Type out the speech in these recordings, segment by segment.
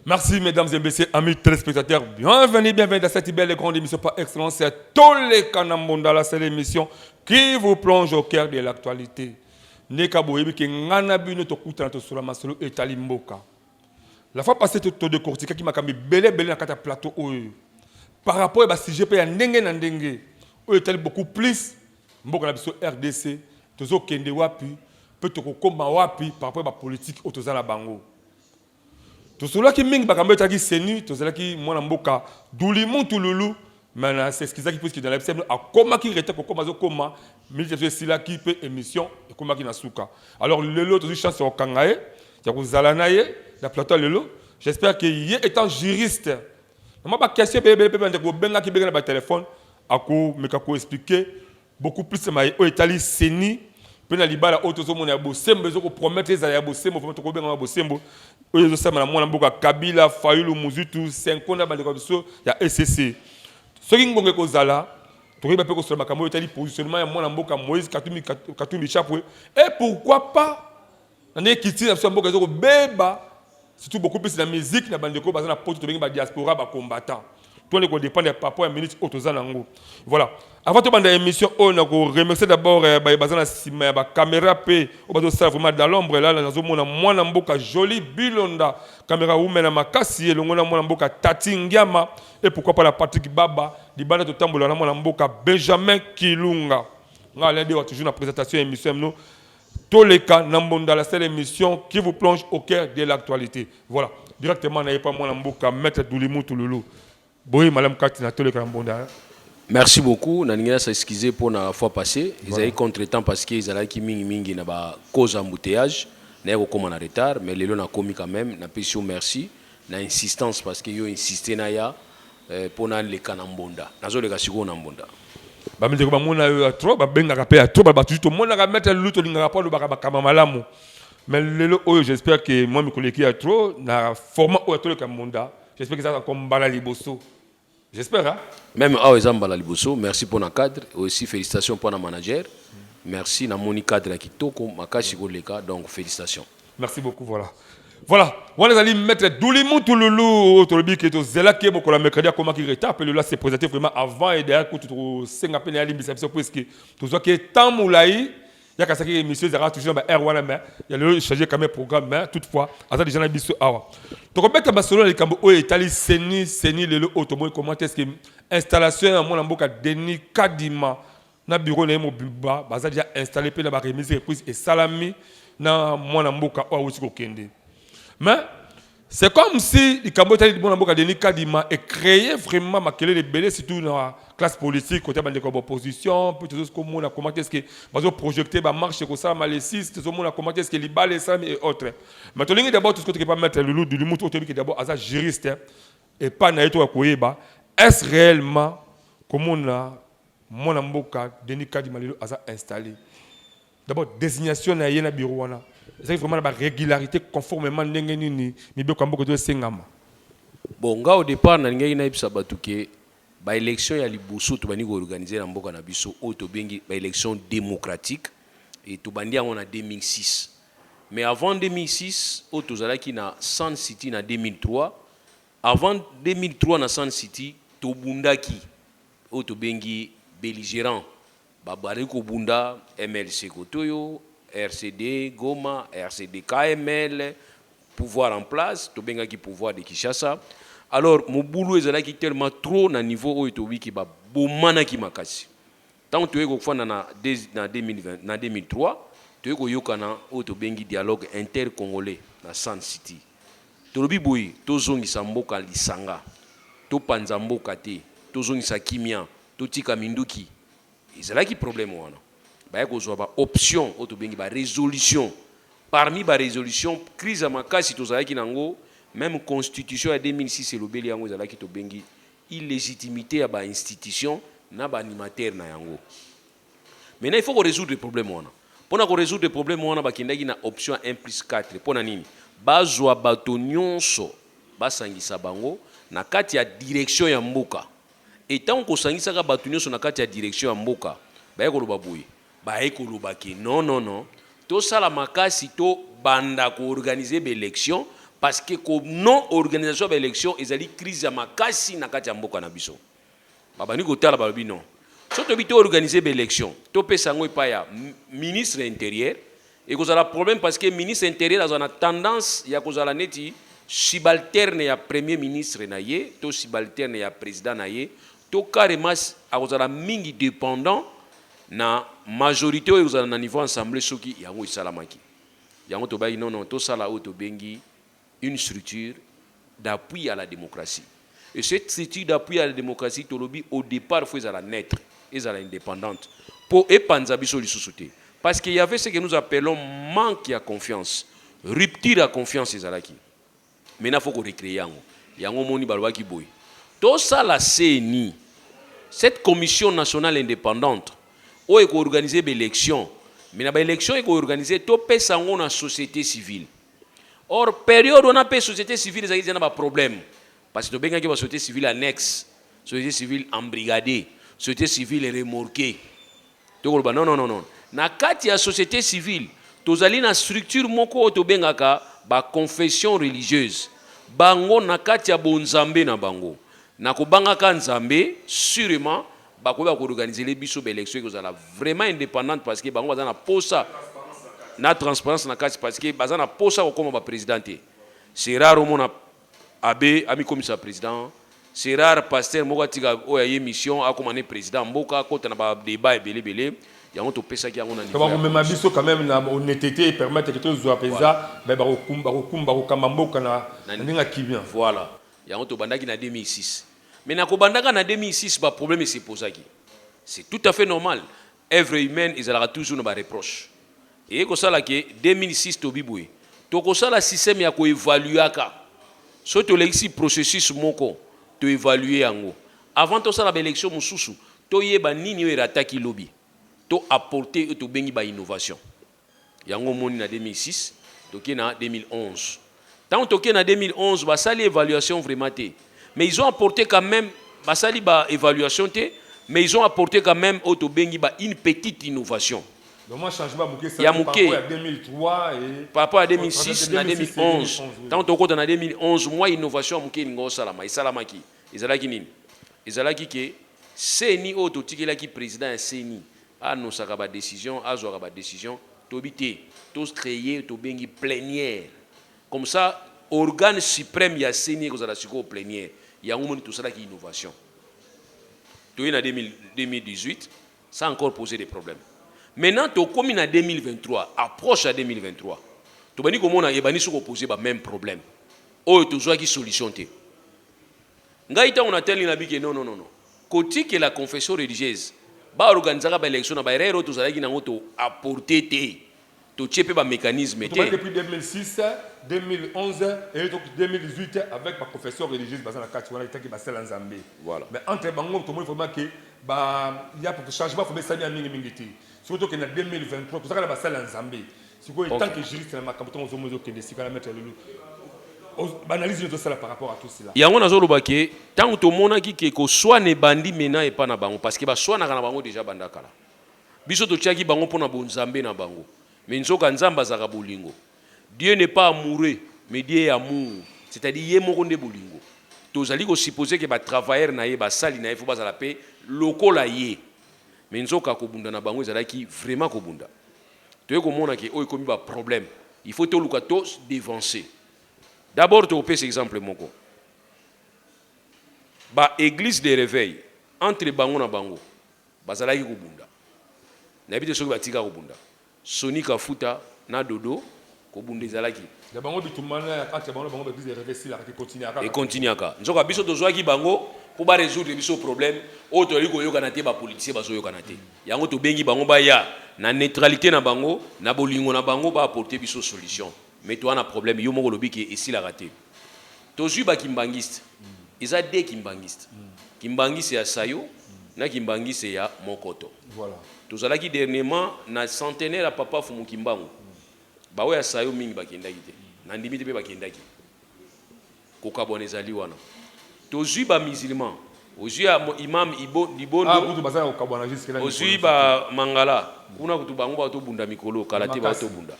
Merci mesdames et messieurs, amis téléspectateurs, bienvenue dans cette belle et grande émission par excellence, c'est Tole Kanambonda, la seule émission qui vous plonge au cœur de l'actualité. La fois passée, tu as décortiqué qui m'a camé belé dans le plateau. Par rapport à ce sujet, il y a ndenge. Il y a beaucoup plus. Mboka na biso RDC, tozo kende wapi, peut to komba wapi par rapport à la politique autozala bango. Tout cela qui mingi bakambe taki seni, tout cela qui mwana mboka dulimu tululu, mais c'est ce qui peut qui dans la scène a comment qui rete ko koma zo koma, militaire sila qui peut émission et comment qui na suka. Alors lelo to chance au kangae, ya ko zala naye, la plateau lelo, j'espère que y étant juriste. Moi ba question bébé ko benga ki benga ba téléphone, ako meka ko expliquer beaucoup plus mai o Italie seni. Pena libala otozo mona ya bosembo ezoko promettre za ya bosembo vraiment to benga bosembo oyo zo sama na mwana mboka Kabila Fayulu Muzutu 5 na bande ko biso ya SCC soki ngonge ko zala to riba pe ko sola makambo etali positionnement ya mwana mboka Moïse Katumbi Chapwe et pourquoi pas na kiti na biso mboka ezoko beba surtout beaucoup plus la musique na bande ko bazana poto to benga ba diaspora ba combattant tout les dépend des papas et ministres autozanango. Voilà. Avant de prendre l'émission, on a remercié d'abord la caméra P. On va vraiment dans l'ombre là, dans un mwana mboka joli bilonda, caméra women makasi et le mwana mboka Tatingama et pourquoi pas la Patrick Baba, di banda to tambola na mwana mboka Benjamin Kilunga. On a l'aider toujours la présentation émission nous. Tole Kanambonda, la seule émission qui vous plonge au cœur de l'actualité. Voilà. Directement n'ayez pas mwana mboka Maître Dulimu Tululu. Merci beaucoup. Naningina s'excuser pour la fois passée. Ils avaient contre-temps parce qu'ils avaient qui mingi na ba cause embouteillage. N'a pas en retard, mais les gens ont commis quand même. N'a pas merci. Na insistance parce qu'ils ont insisté na ya pour na le Kanambonda. Nazo le kasiko Nambonda. Ba mende ko ba mona trop ba benga rapé trop ba tout mona ga mettre luto linga rapport ba kama malamu. Mais lelo oyo j'espère que moi mes collègues a trop na format o to le Kanambonda. J'espère que ça va comme bala liboso. J'espère, hein? Même à Ezamba Liboso, merci pour le cadre. Aussi, félicitations pour le manager. Merci, Namoni cadre qui toko, Makashi Goleka, donc félicitations. Merci beaucoup, voilà. Voilà, on allait mettre Doulimou Touloulou, Tolobi qui est au Zela qui est beaucoup la mercredi, comment qui retape, là c'est présenté vraiment avant et derrière, pour tout Singapore et Alim, c'est presque tout ça qui est Tamoulaï. Il y a qu'à ce que monsieur Zara toujours dans R1 mais il y a le chargé comme programme mais toutefois attends déjà na biso awa to ko beta basolo le kambo o Italie seni le automobile comment est-ce que installation à mon mboka Denis Kadima na bureau na mo biba baza déjà installé pe na ba remise reprise et salami na mon mboka o aussi ko kende mais c'est comme si le kambo Italie mon mboka Denis Kadima est créé vraiment makelé les belé surtout dans la classe politique côté de l'opposition puis tout ce que monde a commenté est-ce que va projeter ba marche comme ça maléciste tout le monde a commenté est-ce que les balles et autres mais to lingi d'abord tout ce que tu peux pas mettre le loup du mutu qui d'abord asa juriste et pas na eto koyeba est-ce réellement comme on a mon mboka Denis Kadima lelo asa installé d'abord désignation na yena bureau wana c'est vraiment la régularité conformément ndenge nini mibe kwa mboko to sengama bon nga au départ na ngai na ibsa batuke ba élection ya liboso to bani ko organiser na mboka na biso o to bengi ba élection démocratique et to bandi en 2006 mais avant 2006 o to zalaki na Sun City na 2003 avant 2003 na Sun City to bundaki o to bengi belligérant ba bari ko bunda MLC Kotoyo RCD Goma RCD KML pouvoir en place to benga ki pouvoir de Kinshasa. Alors mon boulot est tellement trop na niveau où il qui ba bomana ki makasi tant tu es ko fana na 2020 na 2003 tu es ko yokana o to bengi dialogue intercongolais na Sun City to lobi boyi to zongi samboka lisanga to panza mboka te to zongi sa kimia to tika minduki ezalaki problème wana ba kozwa ba option oto bengi ba résolution. Parmi ba résolution crise ya makasi tozalaki nango, même constitution ya 2006 elobeli yango ezalaki to bengi illégitimité ya ba institution na ba animateur na yango. Maintenant il faut qu'on résoudre le problème wana. Pour qu'on résoudre le problème wana bakendaki na option 1+4 pona nini? Bazwa bato nyonso basangisa bango na kati ya direction ya mboka. Et tant qu'on sangisaka bato nyonso na kati ya direction ya mboka, ba ekoloba boye. Ba ekoloba ke non. To sala makasi to banda ko organiser be élection parce que ko non organisation be élection ezali crise ya makasi na kati ya mboka na biso. Babani ko tala balobi non. So to bito organiser be élection, to pesa ngo pa ya ministre intérieur et kozala problème parce que ministre intérieur a tendance ya kozala neti subalterne ya premier ministre na ye, to subalterne ya président na ye, to carrément a kozala mingi dépendant na majorité oyo kozala na niveau assemblée soki yango isalamaki. Yango to bayi non to sala o to bengi une structure d'appui à la démocratie. Et cette structure d'appui à la démocratie to lobi au départ faut ezala naître, ezala indépendante pour epanza biso lisusu te. Parce qu'il y avait ce que nous appelons manque à confiance, rupture à confiance ezalaki. Maintenant il faut qu'on recrée yango. Yango moni balwaki boy. To sala CENI, cette commission nationale indépendante où est organisé l'élection, mais la élection est organisée tout pèse en la société civile. Or période où on a pas société civile, ça y a un problème parce que tu bien que la société civile annexe, société civile embrigadée, société civile remorquée. Donc non. Na kati ya société civile, tu as une structure moko to bengaka ba confession religieuse. Bango na kati ya bonzambe na bango. Na ko bangaka nzambe sûrement ba ko organiser les biso élections qui sont vraiment indépendantes parce que bango bazana posa na transparence na kati parce que bazana posa comme ba présidenté. C'est rare mon abbé ami commissaire président, c'est rare pasteur moko tika o ya mission a comme président mboka ko na ba débat ebele yango to pesa ki yango na niveau. Comme même biso quand même na honnêteté permettre que tous apesa mais ba kamba mboka na ndinga kibia. Voilà. Yango to bandaki na 2006. Mais na ko bandaka na 2006 ba problème s'est posé qui. C'est tout à fait normal. Œuvre humaine ils aura toujours na ba reproche. Et ko sala ke 2006 to biboué. To ko sala système ya ko évaluer aka. So to lexi processus moko to évaluer yango. Avant to sala ba élection mususu, to yeba nini yo rataki lobby. To apporter to bengi ba innovation. Yango moni na 2006, to ki na 2011. Tant que en 2011, bah ça l'évaluation vraiment té. Mais ils ont apporté quand même, bah ça l'évaluation té, mais ils ont apporté quand même une petite innovation. Donc moi changement bouquet ça par rapport à 2003 et par rapport à 2006 na 2011. Tant que en 2011, moi innovation bouquet ngo salama, isalamaki. Ezalaki nini? Ezalaki que CENI auto tikela ki président CENI a non saka ba décision, a zo ba décision, tobité, tous créer to bengi plénière. Comme ça, organe suprême, il y a CENI qui a au plénière. Il y a un moment tout ça qui est innovation. Tout en 2018, ça a encore posé des problèmes. Maintenant, comme en 2023, approche à 2023, tu vas dire comment on a posé le même problème. Oh, tu as une solution. Ngaïta, on a tel que non. Côté que la confession religieuse, ba organiser l'élection, ba erreur, tu as apporté tu as un mécanisme. Depuis 2006, 2011 et 2018 avec ma profession religieuse basée dans la Katouana, il y a Zambie. Voilà. Mais entre Bango, tout le monde vraiment que il y a pour changement, il faut que ça soit mingi. Surtout qu'en 2023, tout ça va passer en Zambie. Si vous tant que juriste dans ma campagne, vous avez que des cigares mettre le analyse de ça par rapport à tout cela. Il y a un autre baquet tant que tout le monde qui ko soit ne bandi maintenant et pas na bango parce que ba soit na bango déjà bandakala. Biso to tiaki bango pona bonzambe na bango. Mais nzoka nzamba zaka bolingo. Dieu n'est pas amoureux, mais Dieu est amour. C'est-à-dire yé moko nde bolingo. Tozali ko supposer que ba travailleur na ye ba sali na ye faut ba la paix lokola ye. Mais nzoka ko bunda na bango ezalaki vraiment ko bunda. To ko mona ke o ekomi ba problème. Il faut to luka to dévancer. D'abord to pèse exemple moko. Ba église de réveil entre bango na bango bazalaki ko bunda. Na bité soki batika ko bunda. Soni Kafuta na dodo ko bundezalaki. Da bango bitumana entre bango église de réveil si la continue aka. Et continue aka. Nzoka biso tozwaki bango pour ba résoudre biso problème auto liko yo kanate ba politicien ba so yo kanate yango to bengi bango ba ya na neutralité na bango na bolingo na bango ba apporter biso solution mais toi na problème yo moko lobi ki esila raté to ju ba kimbangiste isa de kimbangiste kimbangiste ya sayo na kimbangiste ya mokoto voilà tozalaki dernièrement na centenaire ya papa Fumu Kimbangu bawe ya sayo mingi bakendaki te na ndimi te pe bakendaki kokabona ezali wana tozwi ba musulman ozwi imam Libondo kutu bazala kokabona jusque là ozwi ba mangala kuna kutu bango ba to bunda mikolo kala te ba to bunda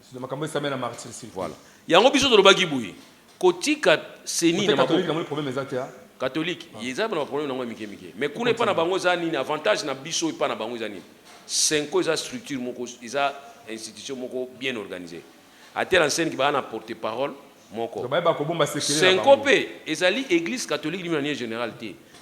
c'est makambo ça mena martyr ici voilà yango biso tolobaki buyi kotika seni na catholique na problème ezate ya catholique yeza na problème nango mike mais kuna pa na bango za nini avantage na biso pa na bango za nini cinq eza structure moko eza institution moko bien organisée à telle enseigne qui va en porter parole moko syncope ezali église catholique d'une manière générale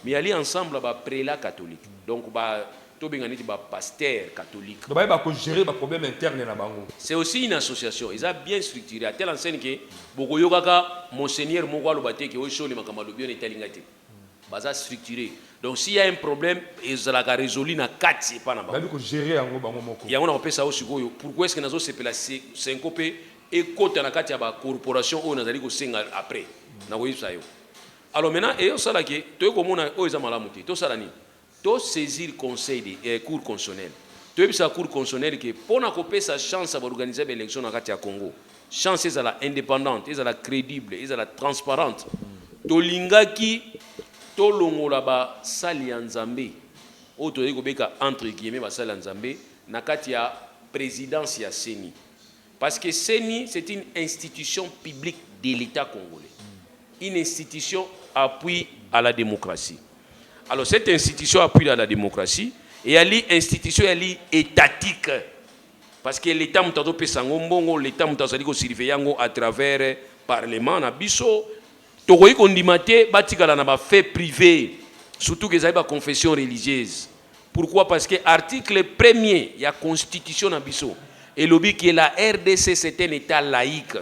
mais ali ensemble ba prélat catholique donc ba to bengani ba pasteur catholique donc ba ko gérer ba problème interne na bango c'est aussi une association ils a bien structuré à telle enseigne que boko yokaka monseigneur moko alobate ke o shoni makamalo bien etalingate baza structuré donc s'il y a un problème ezala ka résolu na kati pas na bango ba ko gérer yango bango moko yango na kopesa o sikoyo pourquoi est-ce que nazo sepela syncope et kota na kati ya ba corporation o nazali ko senga après na ko yisa yo alors maintenant et osala ke to ko mona o eza malamu te to sala ni to saisir conseil de cour constitutionnel to yebisa cour constitutionnel ke pona ko pesa chance à organiser une élection na kati ya Congo chance ezala indépendante ezala crédible ezala transparente to lingaki to longola ba sali ya Nzambe o to yeko beka entre guillemets ba sali ya Nzambe na kati ya présidence ya Seni. Parce que CENI, c'est une institution publique de l'État congolais. Une institution appui à la démocratie. Alors, cette institution appuie à la démocratie, et elle est institution étatique. Parce que l'État m'a fait sangombo, l'État m'a fait surveiller à travers le Parlement, na biso, tokoyi kondimate, batikala na ba fait privé, surtout que ça ba confession religieuse. Pourquoi? Parce que l'article 1er, il y a constitution na biso. Et l'objet que la RDC c'est un État laïque.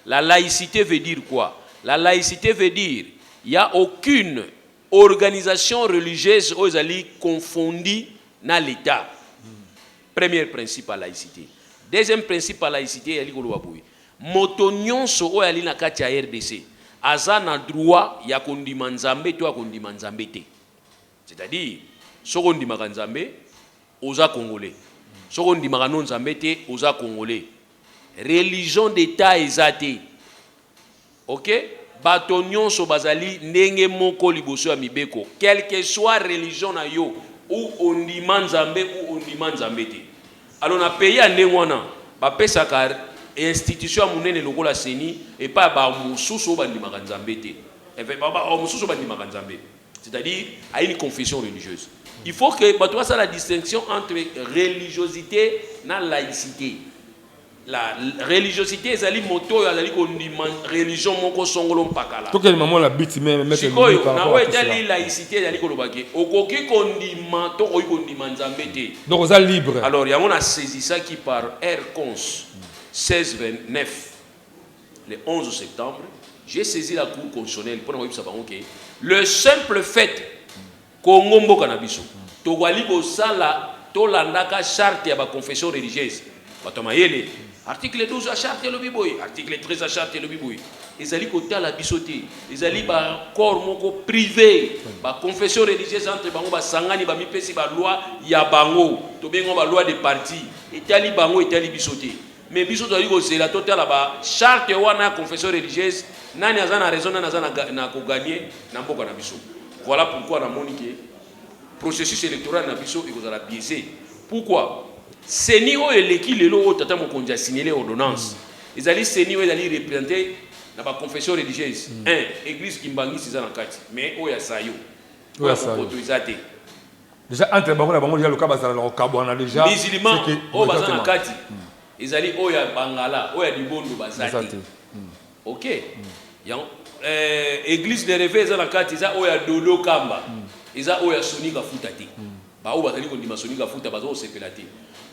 La laïcité veut dire quoi? La laïcité veut dire il n'y a aucune organisation religieuse aux alliés confondue dans l'État. Premier principe à laïcité. Deuxième principe à laïcité, il y a motonyon so o ali na kati ya RDC. Aza na droit ya kondima Nzambe to kondima Nzambe te. C'est-à-dire so kondima Nzambe oza congolais. Soko ndimaka non Nzambe te oza congolais. Religion d'état ezate. OK? Bato nyonso bazali ndenge moko liboso ya mibeko. Quelle que soit religion na yo ou ondima Nzambe ou ondima Nzambe te. Alors na pays ya ndenge wana ba pesaka institution munene lokola Seni et pas ba mususu ba ndimaka Nzambe te. Et ba mususu ba ndimaka Nzambe. C'est-à-dire à une confession religieuse. Il faut que tu fasses la distinction entre religiosité et laïcité. La religiosité, c'est moto, c'est religion moko songolo mpakala. Tout quel moment la bite même mettre na ouais tali laïcité yali kolobaki. Okoki kondima to koyi kondima Nzambe te. Donc on est libre. Alors il y a on a saisi ça qui par R-Cons 1629 le 11 septembre, j'ai saisi la cour constitutionnelle pour nous savoir que le simple fait Congo mboka na biso to wali bosala to landaka charte ya ba confession religieuse batoma yele article 12 à charte le biboy article 13 à charte le biboy ezali kota la bisoté ezali ba corps moko privé ba confession religieuse entre bango ba sangani ba mipesi ba loi ya bango to bengo ba loi de parti etali bango etali bisoté mais bisoto ali ko zela totala ba charte wana confession religieuse nani azana raison nani azana na ko gagner na mboka na biso. Voilà pourquoi on a monique le processus électoral na biso ekozala biaisé. Pourquoi? Seni o eleki lelo o tata mokonzi a signé l'ordonnance. Ils allaient seni o ezali représenter na ba confession religieuse. Église Kimbangi c'est na kati. Mais o ya sayo. O ya autorisé. Déjà entre bango na bango déjà le cas bazala na kabwana déjà. Musulman o bazana kati. Ils allaient o ya Bangala, o ya Libondo bazati. OK. Église de réveil za na kati za oya dodo kamba eza oya sonika futa te ba o bazali ko ndima sonika futa bazo sepela te.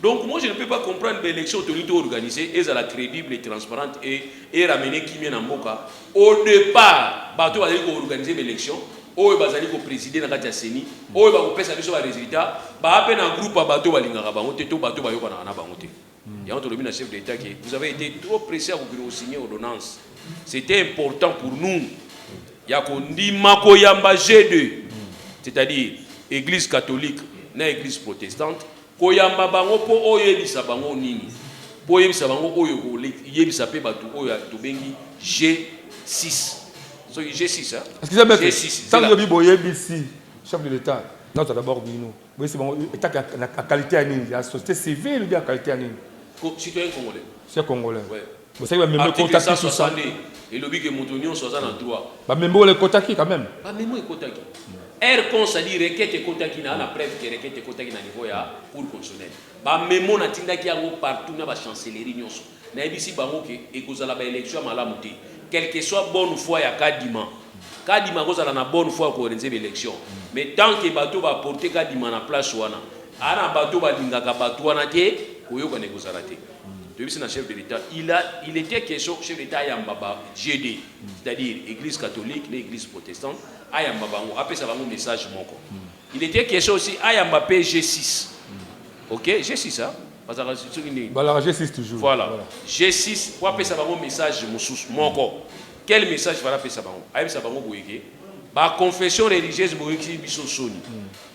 Donc moi je ne peux pas comprendre l'élection autorité organisée et la crédible et transparente et ramener qui vient en mboka au départ bato bazali ko organiser l'élection oyo bazali ko présider na kati ya CENI oyo ba ko pesa biso ba résultat ba pe na groupe bato balingaka bango te to bato bayokana na bango te. Ya on na chef d'État que vous avez été trop pressé à vous signer ordonnance. C'était important pour nous. Ya ko ndima ko yamba G2. C'est-à-dire église catholique na église protestante ko yamba bango po oyo ebisa bango nini. Po yebisa bango oyo ko yebisa pe bato oyo to bengi G6. So G6 hein. Excusez-moi. G6. Ça veut dire boye BC chef de l'État. Non, c'est d'abord Bino. Oui, c'est bon, état à qualité à nini, la société civile ou bien à qualité à nini. Citoyen congolais. C'est congolais. Ouais. Vous savez même article 160 et le but que Moutonion soit dans le droit. Bah même le kotaki quand même. Bah même le kotaki. R con ça dit requête kotaki na la preuve que requête kotaki na niveau ya cour constitutionnelle. Bah même on atinda ki yango partout na ba chancellerie nyonso. Na ebisi bango ke ekozala ba élection malamu te. Quel que soit bonne foi ya kadima. Kadima kozala na bonne foi ko organiser l'élection. Mais tant que bateau va porter kadima na place wana. Ana bateau ba lingaka bateau wana te koyoka ne kozala te. Depuis le chef de l'État, il était question chef de l'État Yambaba GD, c'est-à-dire Église catholique, l'Église protestante, Ayambabango, après ça va un message moko. Il était question aussi Ayamba G6, ok, G6 hein, parce que voilà G6 toujours. Voilà, G6, pour après ça va un message moko. Quel message va appeler ça bango? Ayam ça bango boyeke. Ba confession religieuse boyeki biso soni.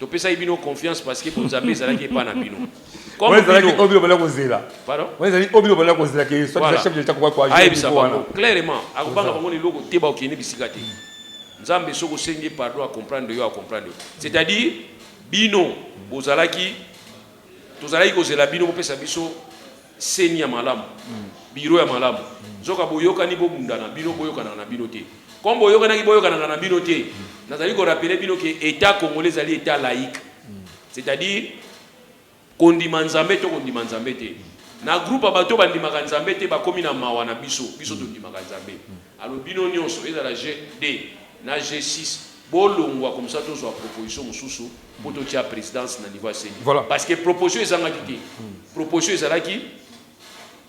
Donc ça ibino confiance parce que vous avez ça qui est pas na bino. Comme pardon? Clairement, Nzambe soko sengi pardon à comprendre yo à comprendre. C'est-à-dire bino bozalaki tozalaki kozela bino pesa biso seni ya malamu. Biro ya malamu. Zoka boyoka ni bobundana bino boyokana na bino te. Comme boyoka na boyokana na bino te. Nazali ko rappeler bino que état congolais ali état laïque. C'est-à-dire kondima nzambe to kondima nzambe te na groupe abato bandimaka nzambe te bakomi na mawa na biso to ndimaka nzambe alo bino nyonso ezala G2 na G6 bolongwa comme ça tozwa proposition mususu pour totia présidence na niveau CENI voilà. Parce que proposition ezangaki te proposition ezalaki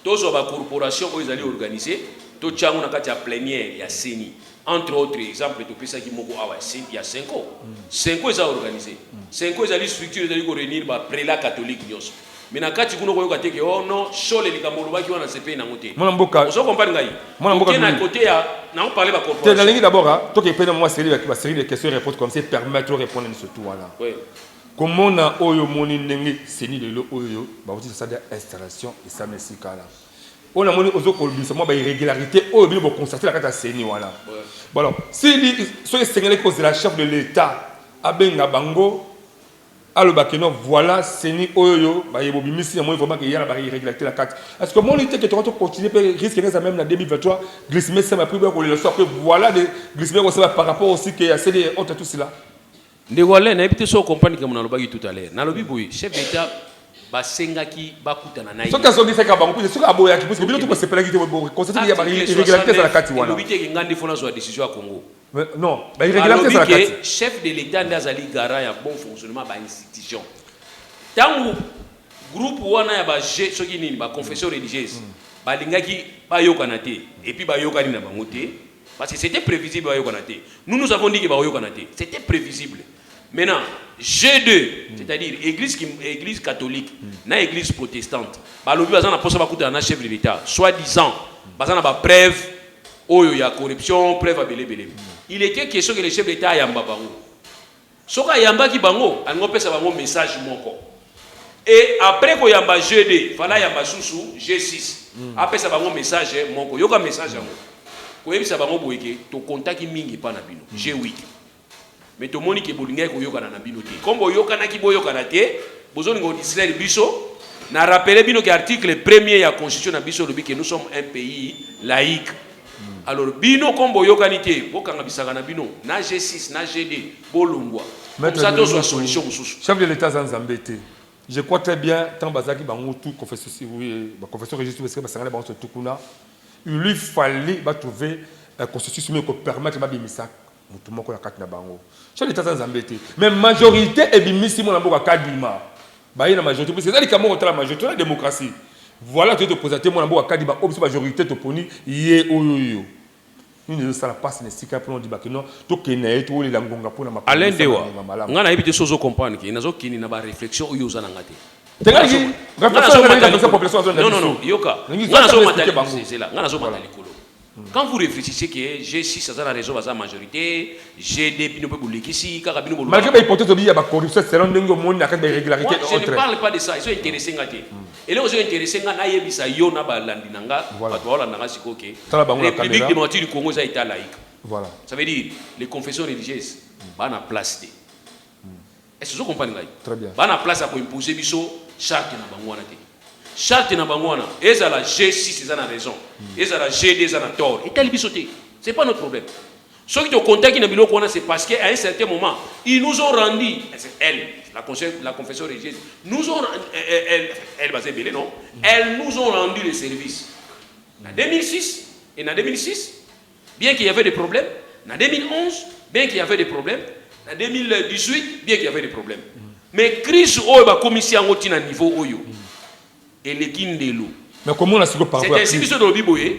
tozwa ba corporation oyo ezali organiser totia ngo na kati ya plénière ya CENI. Entre autres exemples, tu peux dire qu'il y a 5 ans. 5 ans, ils ont organisé. 5 ans, ils ont structuré de réunir les prélats catholiques. Mais quand tu as dit que oh non, sur les Gamoloba qui ont CP na ngote. Mon amboka. Vous comprenez ngaï. Mon amboka. Qui na côté à na parler ba corporation. La ligne d'abord, toi qui prenez moi série de questions et réponses comme ça permettre de répondre à ce tout là. Oui. Comment on a oyo moni ndenge seni de lo oyo ba aussi ça d'installation et ça merci kala. On a monné aux autres irrégularité au bien pour constater la carte à CENI voilà. Bon alors si ce Sénégalais cause de la chef de l'État abenga bango alobakeno voilà CENI oyo ba yebobimisi moi vraiment qu'il y a la irrégularité la carte. Est-ce que mon idée que tu vas continuer risque que ça même en 2023 glisser ça m'a pris pour le soir que voilà de glisser par rapport aussi que CENI honte tout cela. Ndewale na ebite so comprendre que mon alobaki tout à l'heure. Na lobi boy chef d'État basengaki bakutana nayi soka soki seka bango soka aboya ki parce que bino tout ko sepela ki bo constater il y a irrégularité dans la carte wana lobite ki ngandi fona zo décision à Congo non ba irrégularité dans la carte chef de l'État ndazali garant ya bon fonctionnement ba institution tangu groupe wana ya ba G soki nini ba confession religieuse ba lingaki ba yokana te et puis ba yokani na bango te parce que c'était prévisible ba yokana te nous avons dit que ba yokana te c'était prévisible. Maintenant, G2, c'est-à-dire église catholique, na église protestante, bah l'objet bazana posa bakuta na chef de l'État, soi-disant, bazana ba preuve, oyo ya corruption, preuve abele bele. Il était question que le chef de l'État yamba bango. Soka yamba ki bango, ango pesa bango message moko. Et après ko yamba G2, fala yamba susu G6. Après ça bango message moko, yoka message yango. Ko yebisa bango boyeke, to contacti mingi pa na bino. G8. Mais tout le monde qui est bolingue koyoka na bino te. Comme boyoka na ki boyoka na te, bozoni ngo Israël biso na rappeler bino que article 1er ya constitution na biso lobi que nous sommes un pays laïque. Alors bino comme boyoka ni te, bokanga bisaka na bino na G6 na G2 bolongwa. Comme ça to soit solution mususu. Chef de l'État Zanzambete. Je crois très bien tant bazaki bango tout confession oui, confession registre parce que basangala bango tout kuna. Il lui fallait trouver une constitution qui permettre babimisa mutu moko na kati na bango. Chef de l'État Zanzambete. Mais majorité et bimisi mon amboka kadima. Ba na majorité parce que ça likamo la majorité la démocratie. Voilà tu te présenter mon amboka kadima obs majorité to poni yé oyoyo. nous ne ça la passe ne sika pour nous dire que non to kenaye to les langonga pour na ma Alain Dewa ngana ebité sozo comprendre que nazo kini na ba réflexion oyo za ngate non yoka ngana zo matali c'est là ngana zo matali kolo quand vous réfléchissez que G6 ça la raison va majorité G2 bino pe bolikisi kaka bino bolo malgré l'hypothèse de la corruption selon ndenge monde na kaka irrégularité je ne parle pas de ça ils sont intéressés ngate et là ils sont intéressés ngana yebisa yo na ba landi nanga bato wala nanga sikoke République démocratique du Congo ça état laïque voilà ça veut dire les confessions religieuses ba na place est-ce que vous comprenez très bien ba na place pour imposer biso charte na bango wana te charte na bango wana ezala G6 ezana raison ezala G2 ezana tort et tel biso te c'est pas notre problème ceux qui te contactent na biloko wana c'est parce qu'à un certain moment ils nous ont rendu la confession religieuse nous ont elle va s'ébeler non elles nous ont rendu le service en 2006 et en 2006 bien qu'il y avait des problèmes en 2011 bien qu'il y avait des problèmes en 2018 bien qu'il y avait des problèmes mais crise oyo ba commission ngoti na niveau oyo et les kindelo mais comment on a su par rapport c'est ainsi que ce doit biboye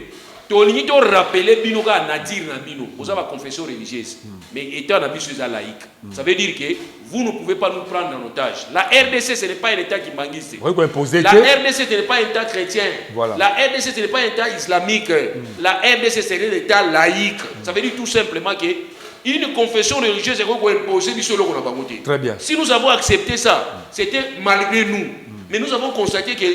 to lingi to rappeler bino ka nadir na bino vous avez confession religieuse mais étant na biso za laïque ça veut dire que vous ne pouvez pas nous prendre en otage la RDC ce n'est pas un état qui manguiste la RDC ce n'est pas un état chrétien voilà. La RDC ce n'est pas un état islamique la RDC c'est un état laïque ça veut dire tout simplement que une confession religieuse est imposée sur le Konabangote. Très bien. Si nous avons accepté ça, c'était malgré nous. Mais nous avons constaté que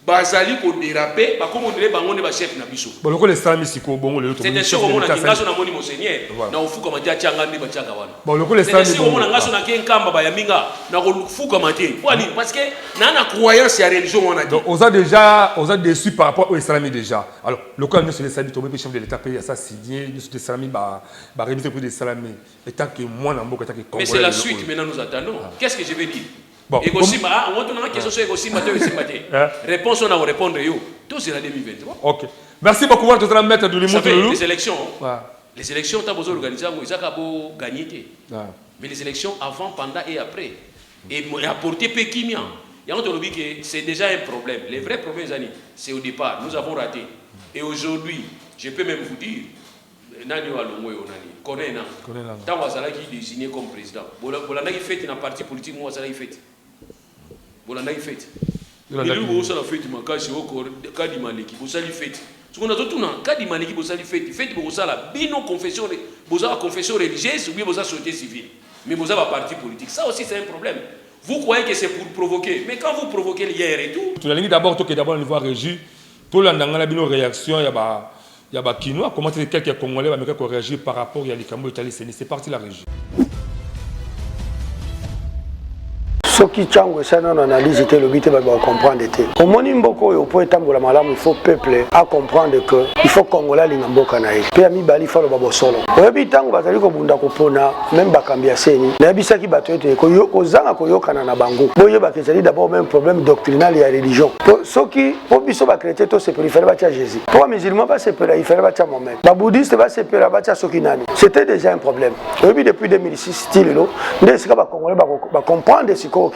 Bazali ko dérapé, comme on dirait Bango ne va chef na biso. Bon le Islami siko bon le c'est sûr qu'on a ngaso na moni monseigneur na ufuka matia changa ndi bachanga wana. Bon le Islami c'est sûr qu'on a ngaso na kenkamba ba yaminga na ko fuka matia. Parce que na croyance ya religion wana. Donc on a déjà déçu par rapport au Islami déjà. Alors le cas nous sur les Islami tombé chef de l'état pays ça signé nous sur les Islami ba réviser pour des Islami étant que moi na mboka étant que mais c'est la suite maintenant nous attendons. Qu'est-ce que je vais dire? Bon, on a question sur réponse on a répondre yo. Tout c'est la 2023. OK. Merci beaucoup voir tout à mettre de l'humour les élections. Les élections tu as besoin d'organiser ils ont gagné. Mais les élections avant, pendant et après et apporter Pékimia. Il y a entendu que c'est déjà un problème. Les vrais problèmes c'est au départ nous avons raté et aujourd'hui, je peux même vous dire Nani Walongo Nani connaît na tant Wazala qui est désigné comme président. Bolanda qui fait une parti politique moi Wazala qui fait. Bolanda qui fait. Et lui vous la fait ma cache au Kadi Maliki vous sali fait. Ce qu'on a tout na Kadi Maliki vous sali fait vous sala bino confession vous avez confession religieuse ou bien vous avez société civile. Mais vous avez un parti politique. Ça aussi c'est un problème. Vous croyez que c'est pour provoquer mais quand vous provoquez hier et tout. Tu la ligne d'abord au niveau régie. Tout l'andanga bino réaction il y a Kinois, comment quelques Congolais vont réagir par rapport à l'Ikambo Italie. C'est parti la régie. Ce qui change, c'est une analyse de l'obité va comprendre. Comme on dit beaucoup, il faut établir il faut peuple à comprendre que il faut Congolais l'ingamboka naï. Puis ami bali faut le babo solo. Oyebi tango bazali ko bunda ko pona même bakambia seni. Na bisa ki bato ete ko yo ozanga ko yokana na bango. Boye ba kezali d'abord même problème doctrinal et religion. Ce qui pour biso ba chrétien to se préfère ba tia Jésus. Pour musulman ba se préfère il fallait ba tia Mohamed. Ba bouddhiste ba se préfère ba tia Sokinani. C'était déjà un problème. Oyebi depuis 2006 style lo, ndesika ba Congolais ba comprendre ce que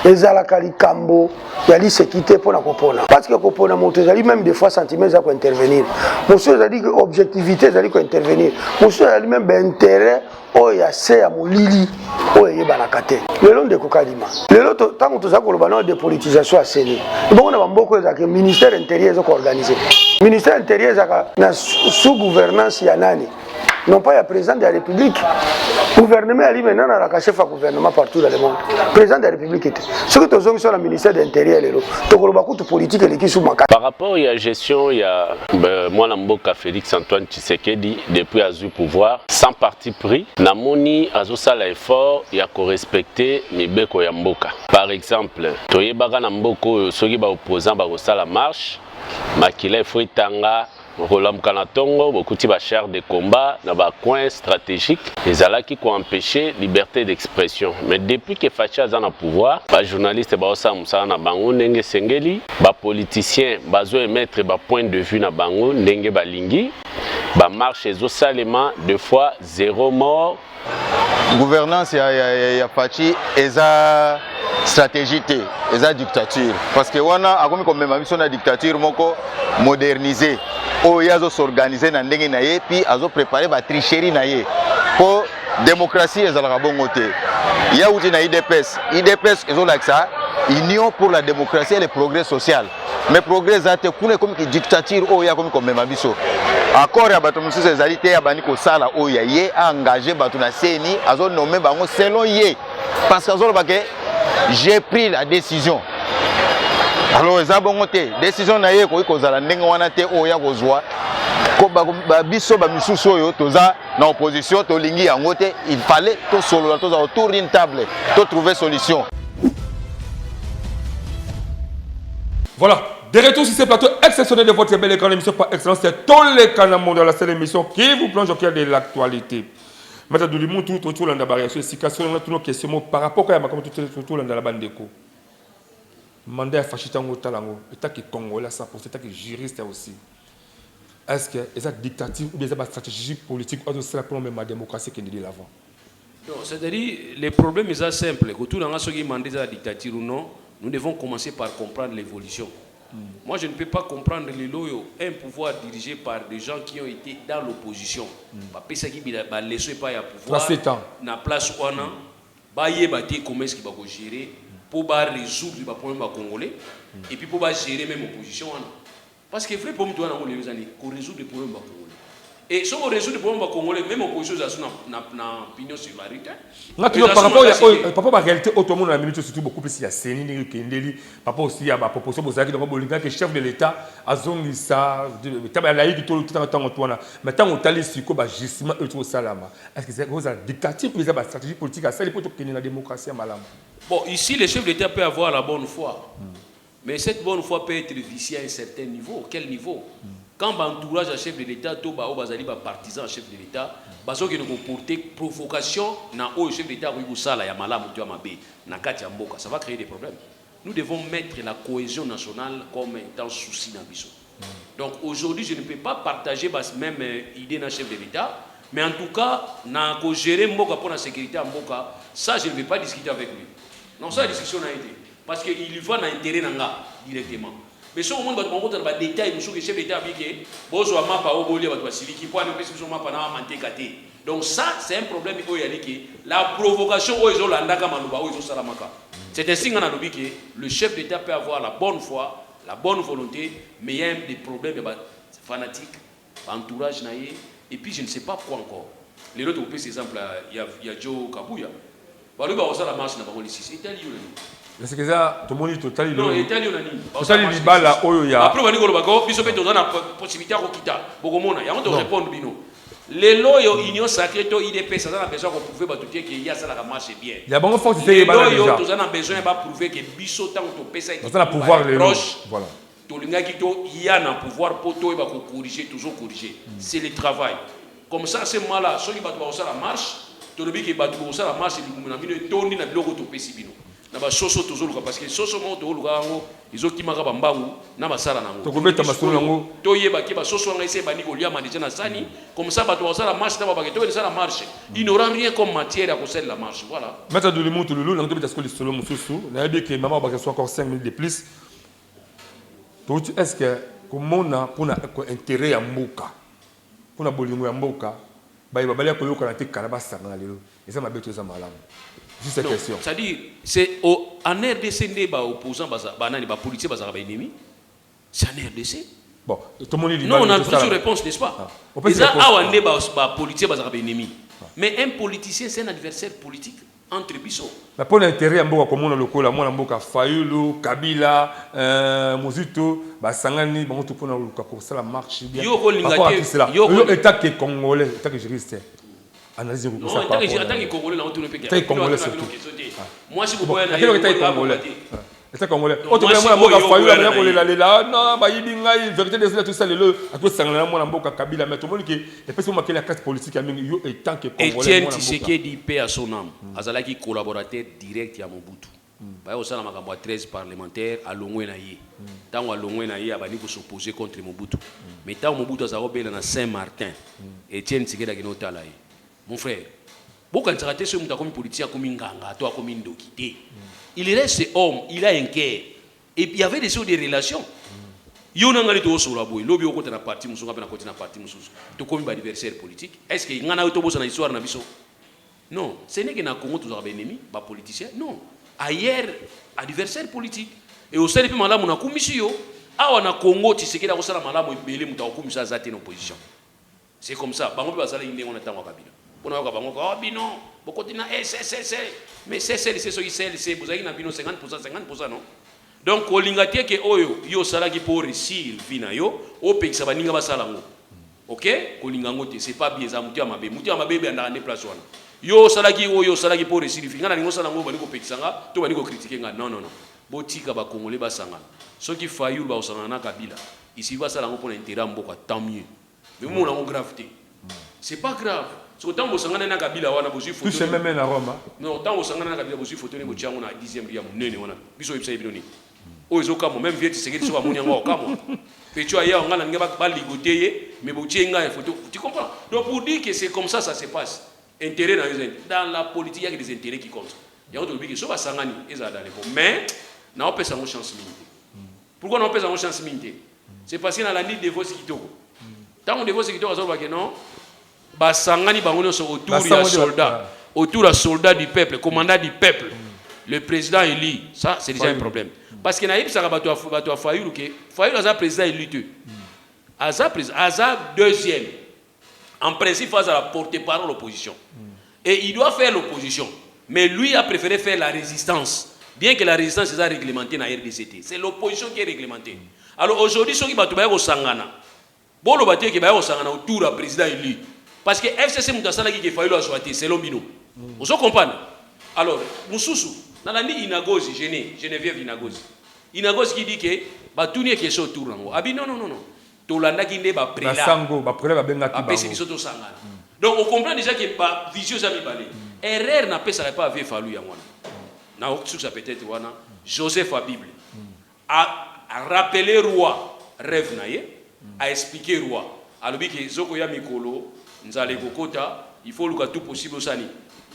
ezalaka likambo ya lisekité pour na kopona parce que kopona moto ezali même des fois sentiments za ko intervenir monsieur ezali que objectivité ezali ko intervenir monsieur ezali même intérêt o ya se ya molili o yebana kate lelo ndeko kalima lelo tango toza ko lobana de politisation à seni bongo na bamboko ezaka ministère intérieur zo ko organiser ministère intérieur ezaka na sous gouvernance ya nani non pas le président de la République. Le gouvernement est maintenant la chef de gouvernement partout dans le monde. Le président de la République était. Ce que nous sommes le ministère de l'Intérieur, politique par rapport à la gestion, il y a moi Mboka Félix Antoine Tshisekedi depuis à pouvoir sans parti pris. Namoni azosa l'effort il y a ko respecter mibeko ya mboka. Par exemple, toyebaka na mboko soki ba opposant ba la marche, makila faut tanga Rolam Kanatongo, beaucoup de chars de combat, dans des coins stratégiques, les ala qui ont empêché la liberté d'expression. Mais depuis que Facha est en pouvoir, les journalistes les politiciens ont émettre des points de vue dans Bango, Ndenge Balingi, marche seulement 2 fois 0 mort. Gouvernance ya Fachi stratégie té eza dictature parce que wana akomi ko mema biso na dictature moko modernisé o yazo s'organiser na ndenge na ye puis azo préparer ba tricherie na ye po démocratie ezalaka bongo te ya uti na IDPS ezolakisa Union pour la démocratie et le progrès social mais progrès ate kuna comme que dictature o ya comme mema biso accord ya bato mosusu ezali te ya bani kosala o ya ye engagé bato na CENI azo nommé bango selon ye parce que azoloba ke j'ai pris la décision. Alors eza bongo te décision na ye ko kozala ndenge wana te o ya kozwa ko ba biso ba misusu oyo toza na opposition to lingi yango te il fallait to solo to autour d'une table to trouver solution. Voilà, de retour sur ce plateau exceptionnel de votre belle écran, émission par excellence, c'est tous les canaux mondiaux, la seule émission qui vous plonge au cœur de l'actualité. Maintenant, nous avons tout le monde sur les questions par rapport à tout le monde la bande d'écho. Mandat fasciste en Otalango, l'État qui est congolais à 100%, l'État qui est juriste aussi. Est-ce que c'est une dictature ou bien c'est une stratégie politique ou c'est pour la démocratie qui est de l'avant? C'est-à-dire, les problèmes sont simples. Quand tout le monde qui demande la dictature ou non, nous devons commencer par comprendre l'évolution. Moi, je ne peux pas comprendre les loyaux, un pouvoir dirigé par des gens qui ont été dans l'opposition. Parce qu'ils ne laissent pas le pouvoir. Na place où on a, comment est-ce qu'il va gérer pour résoudre les problèmes congolais et puis pour gérer même l'opposition. Parce que vrai problème, on résoudre les problèmes congolais. Et si on résout les problèmes congolais, même l'opposition a une opinion sur la vérité. Par rapport à la réalité, tout le monde a minute surtout beaucoup plus il y a Séni, Kendeli, par rapport aussi à la proposition que le chef de l'État a zongi ça, il a eu tout le temps. Maintenant, on a sur le gisement et tout ça. Est-ce que c'est une dictature ou une stratégie politique à celle pour qu'il la démocratie à Malam? Bon, ici, le chef de l'État peut avoir la bonne foi. Mais cette bonne foi peut être viciée à un certain niveau. Quel niveau? Quand l'entourage à chef de l'État, tout le partisan chef de l'État, parce que nous porter provocation dans le chef de l'État, ça va créer des problèmes. Nous devons mettre la cohésion nationale comme étant souci dans le. Donc aujourd'hui, je ne peux pas partager la même idée dans le chef de l'État, mais en tout cas, pour gérer Mboka pour la sécurité à Mboka, ça je ne vais pas discuter avec lui. Non, ça la discussion a été. Parce qu'il y va dans l'intérêt directement. Mais si on montre dans les détails, le chef d'État a dit que donc ça, c'est un problème. La provocation, c'est un signe que le chef d'État peut avoir la bonne foi, la bonne volonté, mais il y a des problèmes fanatiques, entourage, et puis je ne sais pas pourquoi encore. Les autres, par exemple, il y a Joe Kabuya. La marche c'est Italie. C'est que ça, tout le monde est total. Non, Italie, total, il va là où il y a. Après, on va dire que nous avons la possibilité de quitter. Il y a un répondre. Les lois union sacrée, IDP, ça a besoin qu'on prouve qu'il y a ça la marche bien. Il y a bon force de les lois, nous avons besoin de prouver que Bisso, tant que tu pèses, il y a pouvoir proche. Voilà. Il y a un pouvoir pour corriger, toujours corriger. C'est le travail. Comme ça, c'est moi là, ceux qui battent la marche, tu as dit que battent la marche, c'est tourner dans le bureau de Pessibino. Parce que soso mo to luka ngo izoki makaba mbangu na basala nango to kometa masolo nango to yeba ke ba soso nga ese bani ko lia manija na sani comme ça bato basala marche ta ba ke to ça la marche il n'aura rien comme matière à causer la marche voilà mettre de l'humour tout le long parce que le solo mususu na yebe que maman ba soit encore 5 minutes de plus to est-ce que comment on a pour intérêt à mboka pour na bolingo ya mboka ba ba bali ko yoka na te kalaba sanga lelo et ça m'a beto ça malamu. Juste cette question. C'est-à-dire, c'est en RDC, les opposants, les policiers, les ennemis. C'est en RDC. Bon, tout le monde dit. Non, on a plusieurs réponses, n'est-ce pas? Les policiers, les ennemis. Mais un politicien, c'est un adversaire politique entre Bissot. Mais pour l'intérêt, comme on a le coup, la moi, Fayulu, Kabila, Mozito, Sangani, tout pour ça, la marche bien. Yo, l'État qui est congolais, l'État qui est juriste. Analyse non, tant que Congolais, on tourne pas. Congolais surtout. Moi, si vous voyez l'État congolais. L'État congolais. Autre moi, moi, faillu la moi, la non, bah il binga, vérité de tout ça le à cause sangana moi mboka Kabila mais tout le monde qui est pas seulement la carte politique à yo et tant que congolais. Etienne Tshisekedi paix à son âme. Azalaki collaborateur direct ya Mobutu. Ba yo sala makambo 13 parlementaires à Longwe na ye. Tant à Longwe na ye abani ko s'opposer contre Mobutu. Mais tant Mobutu azaro bela na Saint-Martin. Etienne Tshisekedi ki notala ye. Mon frère, Beaucoup de raté sur comme politicien comme nganga, toi comme ndokité. Il reste homme, il a un cœur. Et puis il y avait des relations. Yo nangali to so la boy, lobi o côté na parti musu ngapa na côté na parti musu. To comme adversaire politique. Est-ce que ngana to bossa na histoire na biso? Non, ce n'est que na Congo tous les ennemis, pas politiciens. Non. Ailleurs adversaire politique. Et au sein de malamu na commission, awa na Congo tu sais que la kosala malamu ebele muta okumisa zate en opposition. C'est comme ça. Bango ba sala inde on attend wa kabila. Pona wa bango ko bino, boko tina SSS. Mais c'est vous avez na bino 50% non. Donc olingatie ke oyo yo sala ki pour réussir vina yo, o pekisa baninga basala ngo. OK? Kolingango te c'est pas bien za mutu ya mabe. Mutu ya mabe be andaka ne place wana. Yo sala ki oyo sala ki pour réussir vina na ningo sala ngo baniko pekisa nga, to baniko critiquer nga. Non. Botika ba congolais basanga. Soki Fayulu ba osanga na Kabila. Ici va sala ngo pour intérêt mboka tant mieux. Mais mon la gravité. C'est pas grave. So tant bosanga na Kabila wana bozu photo. Tout même na Roma. Non, tant bosanga na Kabila bozu photo ne bo tiango na 10e ya munene wana. Biso yebisa ebinoni. Oyo kamo même vieux Tshisekedi so ba munyanga o kamo. Pecho aya ngala ngeba ba ligoteye mais bo tienga photo. Tu comprends? Donc pour dire que c'est comme ça se passe. Intérêt dans la politique il y a des intérêts qui comptent. Il y a d'autres que so ba sangani eza dans les bon. Mais na on peut sans chance minute. Pourquoi on peut sans chance minute? C'est parce que dans la nuit de voix kitoko. Tant on de voix kitoko ça va que non. Ba sangani bangono so autour ya soldats. Autour à soldats du peuple, commandant du peuple. Le président élu, ça c'est déjà un problème. Parce que naïb ça bato a Fayulu que Fayulu a président élu. Aza deuxième. En principe face à la porte-parole de l'opposition. Et il doit faire l'opposition. Mais lui a préféré faire la résistance. Bien que la résistance est réglementée dans la RDCT. C'est l'opposition qui est réglementée. Alors aujourd'hui, ceux qui battent au Sangana, bon le battu qui va au Sangana autour du président élu. Parce que FCC Moutasala qui a fallu à soiter, c'est l'ombino. Vous comprenez? Alors, Moussoussou, dans la nuit Inagozi, Geneviève Inagozi. Inagozi qui dit que Batouni est question autour de nous. Ah non. Tolanda qui n'est pas prêt là. Basango, ba prêt ba benga ki ba. Donc on comprend déjà que ba vision ça mi balé. Erreur n'a pas avec fallu ya wana. Na sur ça peut-être wana Joseph a Bible. A rappeler roi rêve naie, a expliquer roi. Alobi que zoko ya mikolo nzale kokota, il faut luka tout possible sani.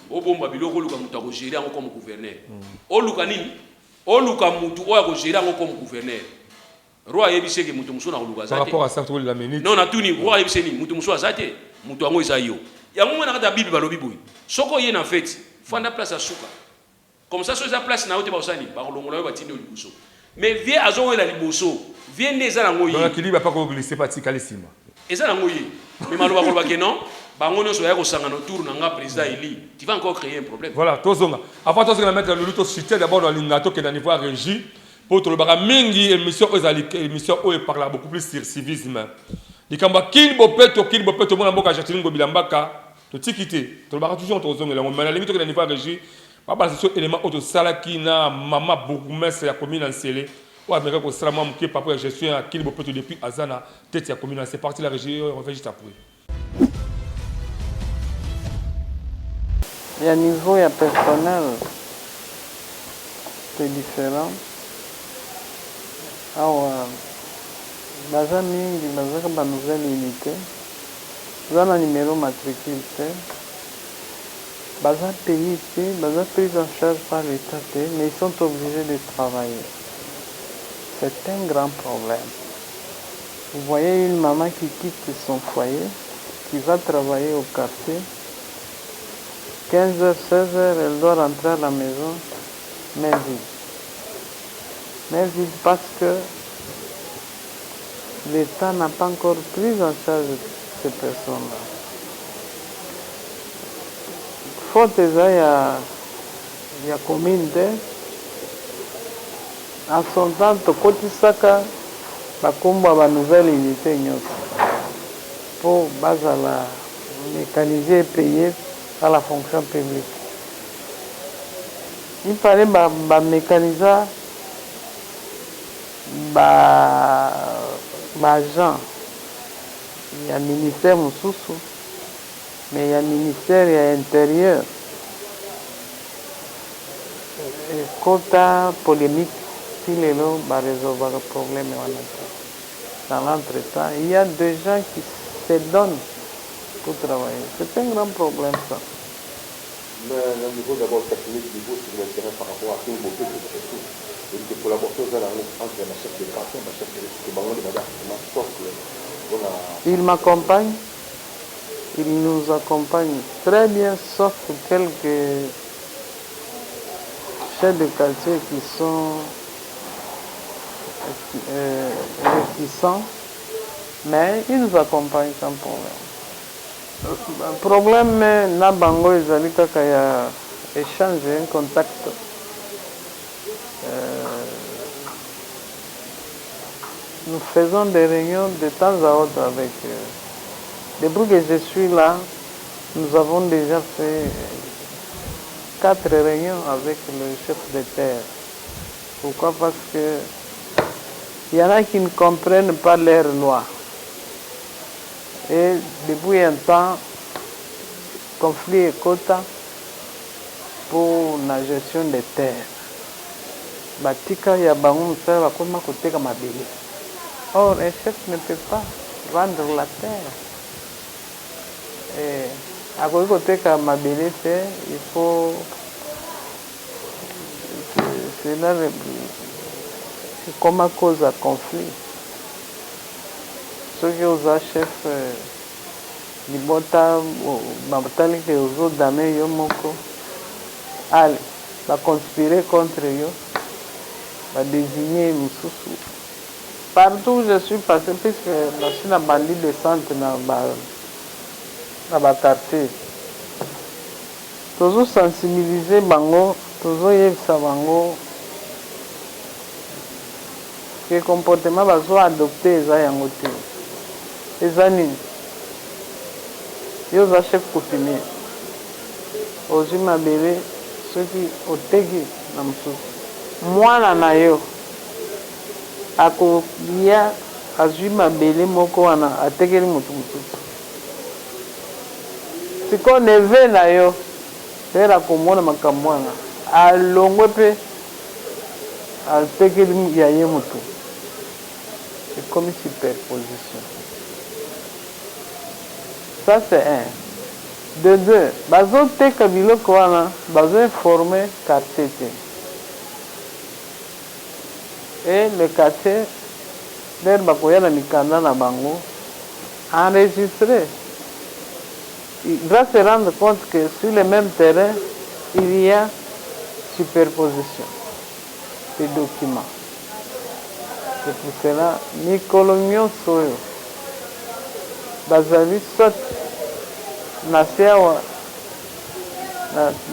O bomba biloko luka muta ko gérer en comme gouverneur. O luka nini? O luka mutu o ya ko gérer en comme gouverneur. Roi yebise ke mutu muso na luka zate. Par rapport à ça tout la minute. Non na tuni roi yebise ni mutu muso azate, mutu ango isayo. Ya mumwe na kata Bible balobi boy. Soko ye na fête, fanda place à souka. Comme ça sur sa place na ote ba osani, ba kolongola ba tindi liboso. Mais viens azo la liboso, viens neza na ngoyi. Donc l'équilibre pas ko glisser pas tikali sima. Eza na ngoyi. Mais maloba ko ba ke non. Bangono so ya ko sangana autour na nga président Eli, tu vas encore créer un problème. Voilà, tozonga. Avant tozonga mettre le luto cité d'abord dans l'ingato que dans niveau régie pour tout le baka mingi émission par là beaucoup plus sur civisme. Likamba kin bopeto mona mboka Jacqueline Gobilambaka to tikité. To baka toujours tozonga la mais la limite que dans niveau régie pas parce que élément auto salaki na mama bourgmestre ya commune en Sélé. Ou américain ko sala mam ki papa gestion à kin bopeto depuis Azana tête ya commune c'est parti la régie on revient juste après. Et à niveau personnel, c'est différent. Alors, baza mingi bazaka ba nouvelle unité. Baza numéro matricule T. Baza payé T, baza pris en charge par l'État T, mais ils sont obligés de travailler. C'est un grand problème. Vous voyez une maman qui quitte son foyer, qui va travailler au quartier. 15h, 16h, elle doit rentrer à la maison, mais vide. Mais vide parce que l'État n'a pas encore pris en charge ces personnes-là. Faute déjà, il y a commune en son temps, côté Saka, la nouvelle unité pour base à la mécaniser et payer à la fonction publique. Il fallait mécaniser agent. Il y a le ministère Moussoussou, mais il y a le ministère intérieur. Quota polémique, il est là, va résoudre le problème. Dans l'entretemps, il y a des gens qui se donnent pour travailler. C'est un grand problème ça. Mais au niveau d'abord technique, niveau sur le terrain par rapport à tout le monde, surtout. Et les collaborateurs entre ma chef de quartier, ma chef de il m'accompagne, il nous accompagne très bien, sauf quelques chefs de quartier qui sont réticents, mais il nous accompagne sans problème. Le problème, na bango ezali kaka ya échange, un contact. Nous faisons des réunions de temps à autre avec eux. Depuis que je suis là, nous avons déjà fait 4 réunions avec le chef de terre. Pourquoi? Parce que il y en a qui ne comprennent pas leurs lois. Et depuis un temps, conflit est quota pour la gestion des terres. Batika ya bango musala bakoma koteka mabele. Or, un chef ne peut pas vendre la terre. Et à côté de mabele, il faut. C'est là comme à cause de conflit. Ceux qui ont un chef, ils vont conspirer contre eux, désigner Moussoussou. Partout où je suis passé, puisque je suis un bandit de centre dans le quartier, toujours sensibiliser Bango, toujours yebisa Bango, que le comportement va adopter les yango te. Les années, ils ont chef coutumier. Aujourd'hui, ma bébé, ceux qui ont tegi na Moussoussou. Moi, na yo. Akolia azwi mabele moko wana atekeli mutu mususu siko neve na yo era komona makambo wana alongwe mpe atekeli ya ye mutu. C'est comme une superposition. Ça c'est un. De deux, bazoteka biloko wana bazoinforme quartier te. Et le quartier, l'air bakoya na mikanda na bango, enregistré. Il va se rendre compte que sur le même terrain, il y a superposition des documents. C'est pour cela, ni coloniaux soyo, bazali soit na siawa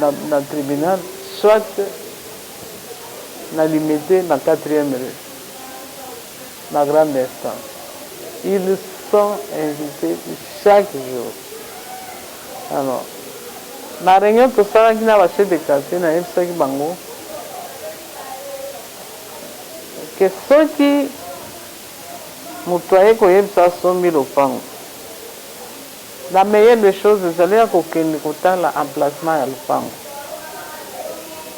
na tribunal, soit na limité na 4e rue, la grande instance. Ils sont invités chaque jour. Alors, la réunion tout ça qui n'a pas chef de quartier na yebisaki bango que ceux qui mutu aye koyebisa asombi lopango, la meilleure des choses ezali ya kokende kotala emplacement ya lopango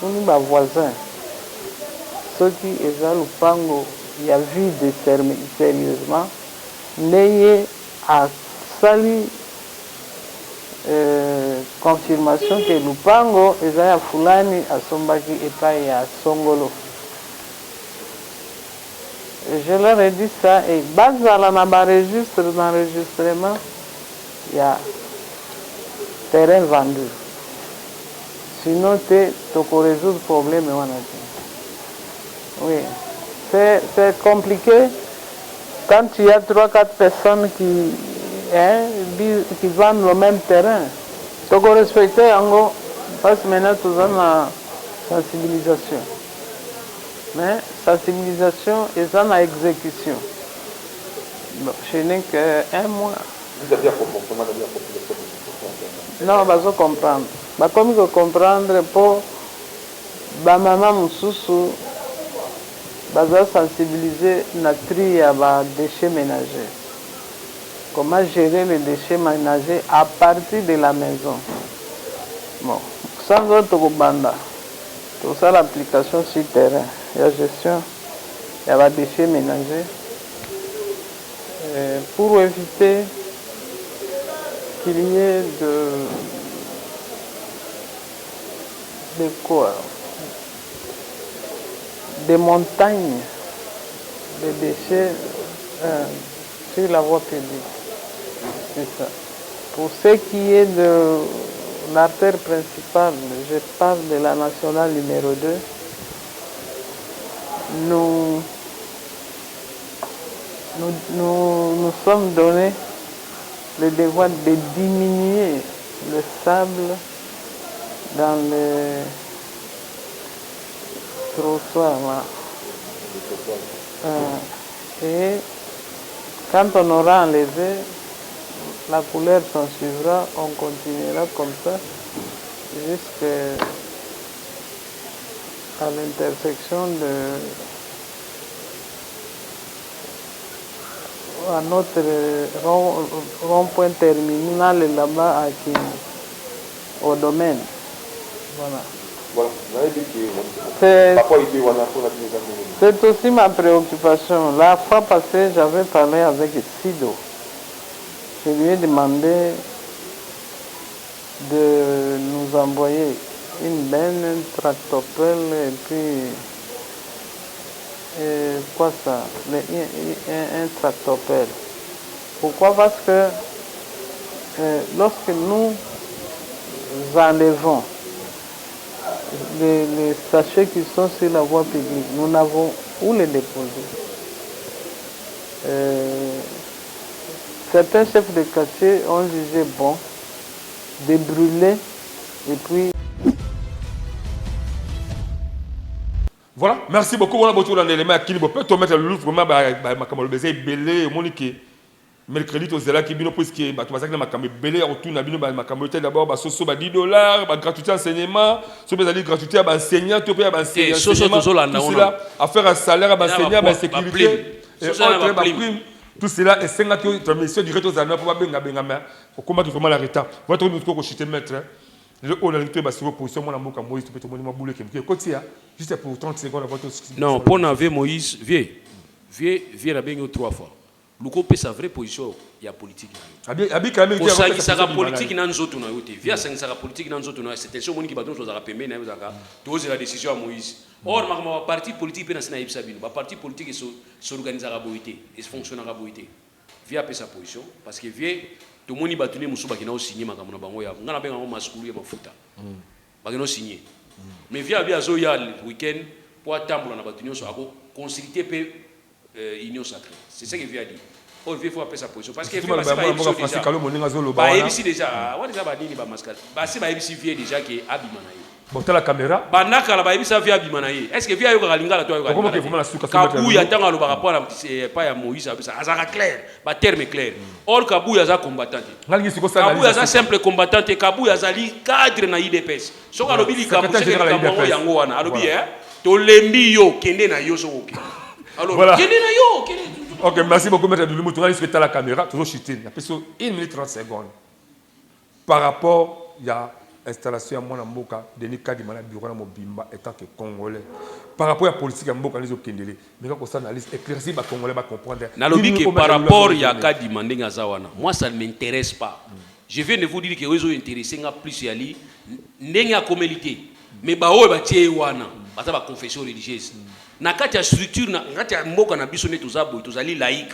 tuni bavoisin soki eza lopango ya vide sérieusement ndenge asali confirmation que lopango eza ya fulani asombaki epai ya songolo. Je leur ai dit ça et bazala na ba registre d'enregistrement il y a terrain vendu. Sinon tu résoudre le problème. Oui, c'est compliqué quand il y a 3-4 personnes qui vendent le même terrain. Tu peux respecter Ango parce que maintenant tu as la sensibilisation. Mais sensibilisation et ça la exécution. Bon, je n'ai qu'un mois. Vous avez un comportement de la population. Non, je vais comprendre. Je vais comprendre pour ma maman Moussoussou, je vais sensibiliser la tri à les déchets ménagers. Comment gérer les déchets ménagers à partir de la maison. Bon, sans autre banda. Tout ça, l'application sur terrain. Il y a gestion, il y a des déchets ménagers. Pour éviter qu'il y ait de quoi? Des montagnes de déchets sur la voie publique. C'est ça. Pour ce qui est de l'artère principale, je parle de la nationale numéro 2, nous sommes donnés le devoir de diminuer le sable dans les trottoirs. Et quand on aura enlevé, la couleur s'en suivra, on continuera comme ça jusqu'à l'intersection à notre rond-point terminal là-bas au domaine. Voilà. C'est aussi ma préoccupation. La fois passée, j'avais parlé avec Sido. Je lui ai demandé de nous envoyer une benne, un tractopelle et puis quoi ça, un tractopelle. Pourquoi? Parce que lorsque nous enlevons les sachets qui sont sur la voie publique, nous n'avons où les déposer. Certains chefs de quartier ont jugé bon de brûler et puis... Voilà, merci beaucoup. On a beaucoup d'éléments qui peut te mettre le loup vraiment ma baiser belé monique. Mercredi aux élèves qui bino puisque tu vas dire ma camé belé autour na bino ma camé d'abord ba soso ba $10 ba gratuité enseignement, so ba gratuité ba enseignant, tu peux ba enseignant. Soso tout cela à faire un salaire ba enseignant ba sécurité. Et autre ba prime. Tout cela est 50 transmission direct aux années pour ba benga pour combattre vraiment la retard. Votre nous ko chiter maître. Le haut dans le sur position mon amour comme Moïse tu peux te monter ma boule qui continue juste pour 30 secondes avant votre. Non, pour n'avoir Moïse, viens la benga 3 fois. Luko pe sa vraie position ya politique. Abi quand même qui sera politique na nzoto na yote. Via sera politique na nzoto na c'est tension moni ki baton za pembe na yozaka. Toze la décision à Moïse. Or ma parti politique pe na sina yebisa bino. Ba parti politique s'organisera boité et fonctionnera boité. Via pe sa position parce que via to moni batuni musuba ki na signer makambo na bango ya. Ngana benga ngo maskulu ya mafuta. Ba ki no signer. Mais via zo ya week-end pour attendre na batuni so ako consulter pe union sacrée. C'est ce que vient dire. Oh, il faut appeler sa position. Parce que déjà. Bah, ici déjà. On déjà badini ba mascal. Bah, c'est bah ici vient déjà qui est abimanaï. Bon, t'as la caméra. Bah, naka la bah ici vient abimanaï. Est-ce que vient yo kalinga la toi yo. Comment que vous la suka? Kabou ya tanga lo par rapport à pas ya Moïse ça azara clair. Bah terme clair. Or Kabou ya za combattante. Kabou ya za simple combattante. Kabou ya za li cadre na IDPS. So ka lobili Kabou c'est que Kabou yango wana. Alobi to lembi yo kende na yo so ok. Alors, voilà. Ok, merci beaucoup, M. Doulou. Tu as la caméra, toujours chuté. Il y a 1 minute 30 secondes. Par rapport, il y a l'installation de mon Mboka, de Nika di Mana Bureau Mobimba, étant que Congolais. Par rapport à la politique de Mboka, nous avons Kendele. Mais quand on analyse, éclairci, les Congolais vont comprendre. Par rapport à Kadi Mandinga Zawana, moi, ça ne m'intéresse pas. Je viens de vous dire que vous êtes intéressés plus à lui. N'est-ce pas mais bah, bah, tiens, wana. Bah, ça va confession religieuse. Nakati structure nakati mboka na biso ne tozabo tozali laïque.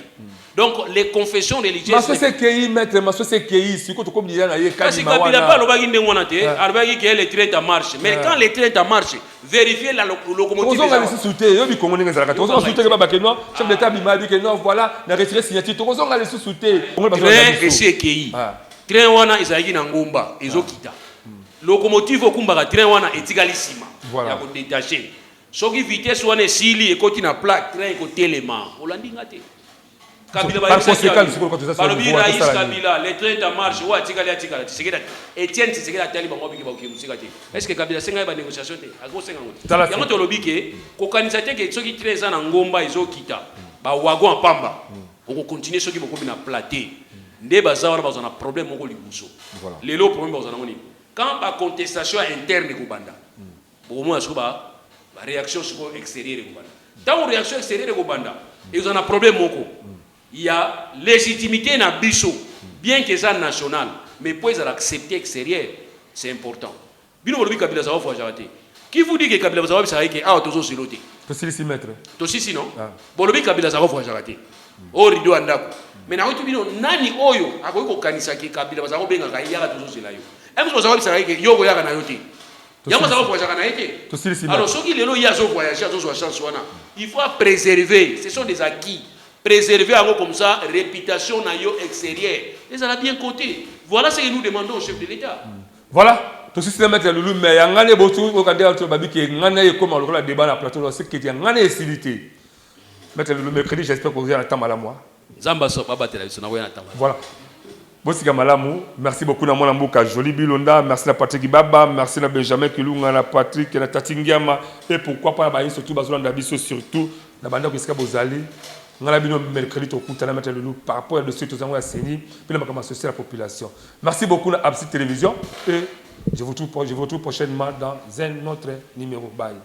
Donc les confessions religieuses ma c'est que maître ma c'est que siko to comme dire na ye kasi kabila pas lobaki ndengona te albaki que les trains en marche mais quand les trains en marche vérifier la locomotive on va laisser sauter yo bi kongo ngenza la on va sauter ba bakeno chef d'état bima bi que non voilà na retirer signature to on va laisser sauter train et CKI train wana ezalaki na ngomba ezokita locomotive okumbaka train wana etikali sima ya ko détacher. Soki vitesse wana sili ekoti na plaque train ekote élément olandinga te Kabila ba Kabila les trains en marche wa tikali atikala Tshisekedi Etienne Tshisekedi atali bango biki ba okimusika te est-ce que Kabila senga ba négociation te ako senga ngote yango to lobike ko kanisa te ke soki train za na ngomba ezokita ba wagon en pamba oko continuer soki bokobi na platé nde bazawana bazana problème moko libuso lelo problème bazana ngoni quand ba contestation interne ko banda bomo asko ba réaction extérieure dans la réaction extérieure ils ont un problème il y a légitimité na biso bien que ça national mais pour accepter extérieur c'est important bino bolobi Kabila za voyagera te. Qui vous dit que Kabila za voyagera ke ah tozo silote. To 6 mètres. To 6 non? Bolobi Kabila za voyagera te. O rido andako. Mais na otu bino nani oyo akoki ko kanisa ke Kabila za benga ka yaka tozo sila yo. Est-ce que za voyagera ke yoko yaka na yo te? Yama za voyagera na yeke. To 6 mètres. Alors ceux qui lelo ya zo voyager zo chance wana. Il faut préserver, ce sont des acquis. Préserver comme ça réputation na yo extérieure. Et ça l'a bien côté. Voilà ce que nous demandons au chef de l'État. Voilà. To 6 mètres lulu mais yangane botu ko kandela to babi ke ngana ye comme le débat na plateau c'est que yangane facilité. Mettre le mercredi j'espère que vous allez attendre à la moi. Zamba so baba tela biso na ko yana tamba. Voilà. Bosika malamu, merci beaucoup na mwana mboka Joli Bilonda, merci na Patrick Baba, merci na Benjamin Kilunga na Patrick na Tatingiama et pourquoi pas ba surtout bazolanda biso surtout na banda ko sika bozali. Ngala bino mercredi to kutana mettre le par rapport à dossier to zango ya seni, puis na makama associer la population. Merci beaucoup na Absi Télévision et je vous retrouve prochainement dans un autre numéro. Bye.